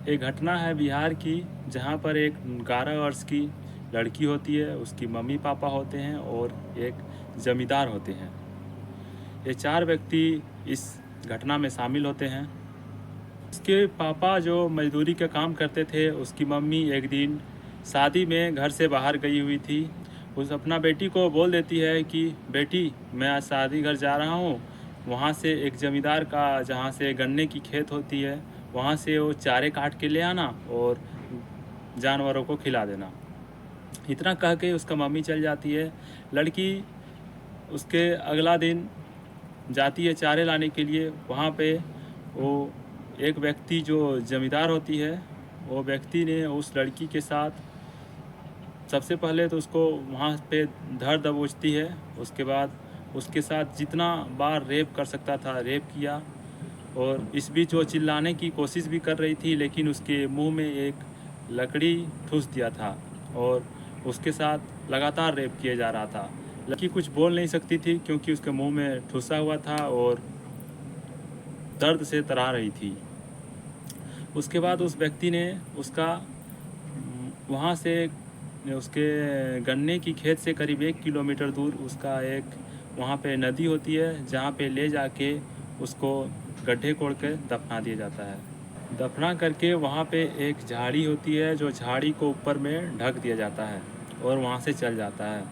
एक घटना है बिहार की, जहाँ पर एक 11 वर्ष की लड़की होती है, उसकी मम्मी पापा होते हैं और एक ज़मींदार होते हैं। ये 4 व्यक्ति इस घटना में शामिल होते हैं। उसके पापा जो मज़दूरी का काम करते थे, उसकी मम्मी एक दिन शादी में घर से बाहर गई हुई थी। उस अपना बेटी को बोल देती है कि बेटी, मैं आज शादी घर जा रहा हूँ, वहाँ से एक ज़मींदार का जहाँ से गन्ने की खेत होती है, वहाँ से वो चारे काट के ले आना और जानवरों को खिला देना। इतना कह के उसका मम्मी चल जाती है। लड़की उसके अगला दिन जाती है चारे लाने के लिए। वहाँ पे वो एक व्यक्ति जो ज़मींदार होती है, वो व्यक्ति ने उस लड़की के साथ सबसे पहले तो उसको वहाँ पे धर दबोचती है। उसके बाद उसके साथ जितना बार रेप कर सकता था रेप किया, और इस बीच वो चिल्लाने की कोशिश भी कर रही थी, लेकिन उसके मुंह में एक लकड़ी ठूँस दिया था और उसके साथ लगातार रेप किया जा रहा था। लड़की कुछ बोल नहीं सकती थी क्योंकि उसके मुंह में ठुसा हुआ था और दर्द से तड़ा रही थी। उसके बाद उस व्यक्ति ने उसका वहाँ से उसके गन्ने की खेत से करीब 1 किलोमीटर दूर उसका एक वहाँ पे नदी होती है, जहाँ पे ले जाके उसको गड्ढे कोड़ के दफना दिया जाता है। दफना करके वहाँ पे एक झाड़ी होती है, जो झाड़ी को ऊपर में ढक दिया जाता है और वहाँ से चल जाता है।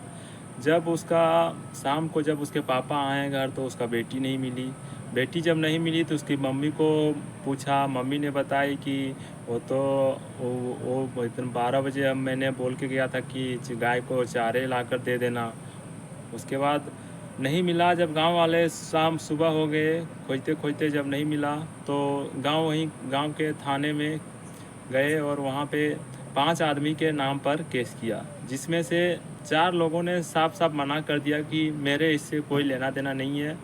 जब उसका शाम को जब उसके पापा आए घर, तो उसका बेटी नहीं मिली। बेटी जब नहीं मिली तो उसकी मम्मी को पूछा। मम्मी ने बताई कि वो तो वो इतने 12 बजे अब मैंने बोल के गया था कि गाय को चारे लाकर दे देना। उसके बाद नहीं मिला। जब गांव वाले शाम सुबह हो गए खोजते खोजते, जब नहीं मिला तो गांव के थाने में गए और वहाँ पे 5 आदमी के नाम पर केस किया, जिसमें से 4 लोगों ने साफ साफ मना कर दिया कि मेरे इससे कोई लेना देना नहीं है,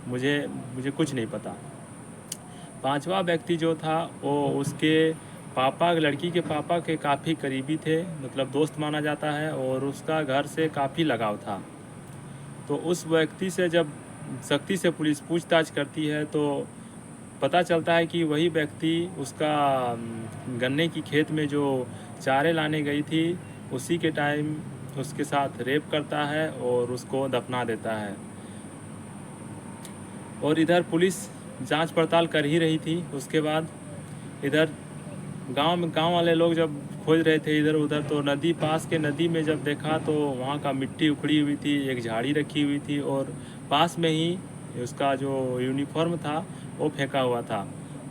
मुझे मुझे कुछ नहीं पता। 5वां व्यक्ति जो था वो उसके पापा, लड़की के पापा के काफ़ी करीबी थे, मतलब दोस्त माना जाता है, और उसका घर से काफ़ी लगाव था। तो उस व्यक्ति से जब सख्ती से पुलिस पूछताछ करती है तो पता चलता है कि वही व्यक्ति उसका गन्ने की खेत में जो चारे लाने गई थी, उसी के टाइम उसके साथ रेप करता है और उसको दफना देता है। और इधर पुलिस जांच पड़ताल कर ही रही थी। उसके बाद इधर गांव वाले लोग जब खोज रहे थे इधर उधर, तो नदी पास के नदी में जब देखा तो वहाँ का मिट्टी उखड़ी हुई थी, एक झाड़ी रखी हुई थी और पास में ही उसका जो यूनिफॉर्म था वो फेंका हुआ था।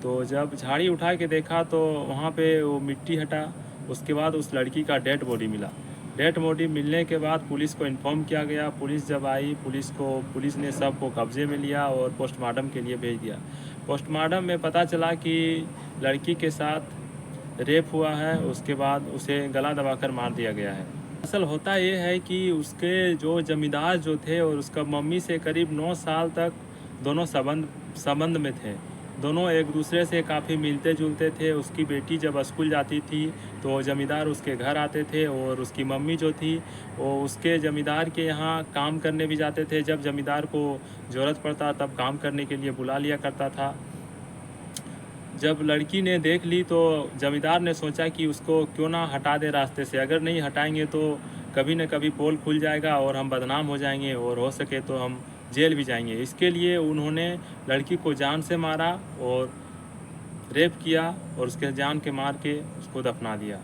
तो जब झाड़ी उठा के देखा तो वहाँ पे वो मिट्टी हटा। उसके बाद उस लड़की का डेड बॉडी मिला। डेड बॉडी मिलने के बाद पुलिस को इन्फॉर्म किया गया। पुलिस जब आई, पुलिस ने सब को कब्जे में लिया और पोस्टमार्टम के लिए भेज दिया। पोस्टमार्टम में पता चला कि लड़की के साथ रेप हुआ है, उसके बाद उसे गला दबाकर मार दिया गया है। असल होता ये है कि उसके जो ज़मींदार जो थे और उसका मम्मी से करीब 9 साल तक दोनों संबंध में थे। दोनों एक दूसरे से काफ़ी मिलते जुलते थे। उसकी बेटी जब स्कूल जाती थी तो ज़मींदार उसके घर आते थे, और उसकी मम्मी जो थी वो उसके ज़मींदार के यहाँ काम करने भी जाते थे। जब ज़मींदार को ज़रूरत पड़ता तब काम करने के लिए बुला लिया करता था। जब लड़की ने देख ली तो ज़मींदार ने सोचा कि उसको क्यों ना हटा दे रास्ते से। अगर नहीं हटाएंगे तो कभी न कभी पोल खुल जाएगा और हम बदनाम हो जाएंगे, और हो सके तो हम जेल भी जाएंगे। इसके लिए उन्होंने लड़की को जान से मारा और रेप किया और उसके जान के मार के उसको दफना दिया।